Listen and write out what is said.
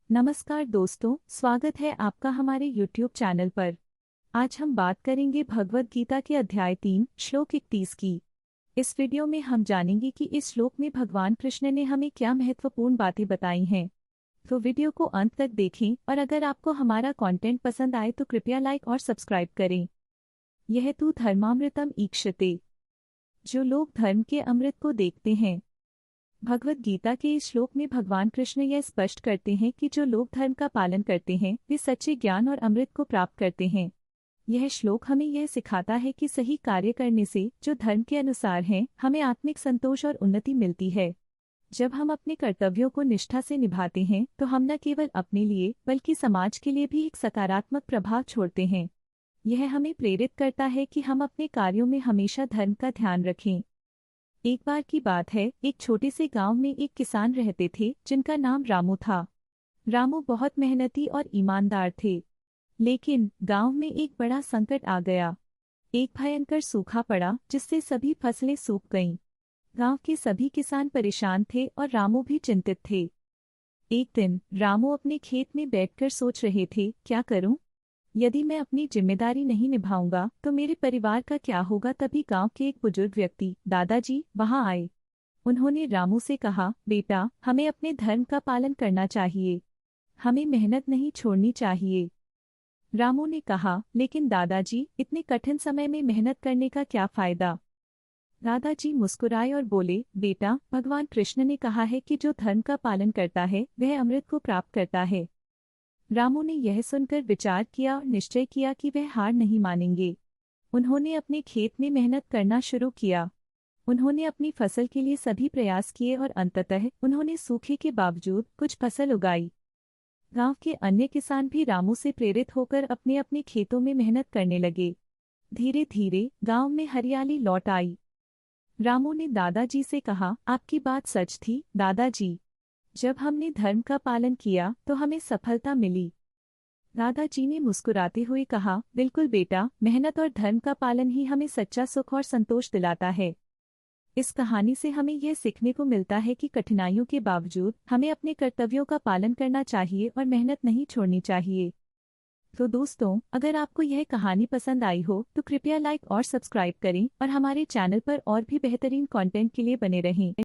नमस्कार दोस्तों, स्वागत है आपका हमारे YouTube चैनल पर। आज हम बात करेंगे भगवद गीता के अध्याय 3 श्लोक 31 की। इस वीडियो में हम जानेंगे कि इस श्लोक में भगवान कृष्ण ने हमें क्या महत्वपूर्ण बातें बताई हैं। तो वीडियो को अंत तक देखें और अगर आपको हमारा कंटेंट पसंद आए तो कृपया लाइक और सब्सक्राइब करें। यह तु धर्मामृतम ईक्षते, जो लोग धर्म के अमृत को देखते हैं। भगवद गीता के इस श्लोक में भगवान कृष्ण यह स्पष्ट करते हैं कि जो लोग धर्म का पालन करते हैं वे सच्चे ज्ञान और अमृत को प्राप्त करते हैं। यह श्लोक हमें यह सिखाता है कि सही कार्य करने से, जो धर्म के अनुसार हैं, हमें आत्मिक संतोष और उन्नति मिलती है। जब हम अपने कर्तव्यों को निष्ठा से निभाते हैं तो हम न केवल अपने लिए बल्कि समाज के लिए भी एक सकारात्मक प्रभाव छोड़ते हैं। यह हमें प्रेरित करता है कि हम अपने कार्यों में हमेशा धर्म का ध्यान रखें। एक बार की बात है, एक छोटे से गांव में एक किसान रहते थे जिनका नाम रामू था। रामू बहुत मेहनती और ईमानदार थे, लेकिन गांव में एक बड़ा संकट आ गया। एक भयंकर सूखा पड़ा जिससे सभी फसलें सूख गईं। गांव के सभी किसान परेशान थे और रामू भी चिंतित थे। एक दिन रामू अपने खेत में बैठकर सोच रहे थे, क्या करूं? यदि मैं अपनी जिम्मेदारी नहीं निभाऊंगा तो मेरे परिवार का क्या होगा। तभी गांव के एक बुजुर्ग व्यक्ति दादाजी वहां आए। उन्होंने रामू से कहा, बेटा, हमें अपने धर्म का पालन करना चाहिए। हमें मेहनत नहीं छोड़नी चाहिए। रामू ने कहा, लेकिन दादाजी, इतने कठिन समय में मेहनत करने का क्या फायदा? दादाजी मुस्कुराए और बोले, बेटा, भगवान कृष्ण ने कहा है कि जो धर्म का पालन करता है वह अमृत को प्राप्त करता है। रामू ने यह सुनकर विचार किया और निश्चय किया कि वह हार नहीं मानेंगे। उन्होंने अपने खेत में मेहनत करना शुरू किया। उन्होंने अपनी फसल के लिए सभी प्रयास किए और अंततः उन्होंने सूखे के बावजूद कुछ फसल उगाई। गांव के अन्य किसान भी रामू से प्रेरित होकर अपने अपने खेतों में मेहनत करने लगे। धीरे धीरे गांव में हरियाली लौट आई। रामू ने दादाजी से कहा, आपकी बात सच थी दादाजी। जब हमने धर्म का पालन किया तो हमें सफलता मिली। दादाजी ने मुस्कुराते हुए कहा, बिल्कुल बेटा, मेहनत और धर्म का पालन ही हमें सच्चा सुख और संतोष दिलाता है। इस कहानी से हमें यह सीखने को मिलता है कि कठिनाइयों के बावजूद हमें अपने कर्तव्यों का पालन करना चाहिए और मेहनत नहीं छोड़नी चाहिए। तो दोस्तों, अगर आपको यह कहानी पसंद आई हो तो कृपया लाइक और सब्सक्राइब करें और हमारे चैनल पर और भी बेहतरीन कंटेंट के लिए बने रहें।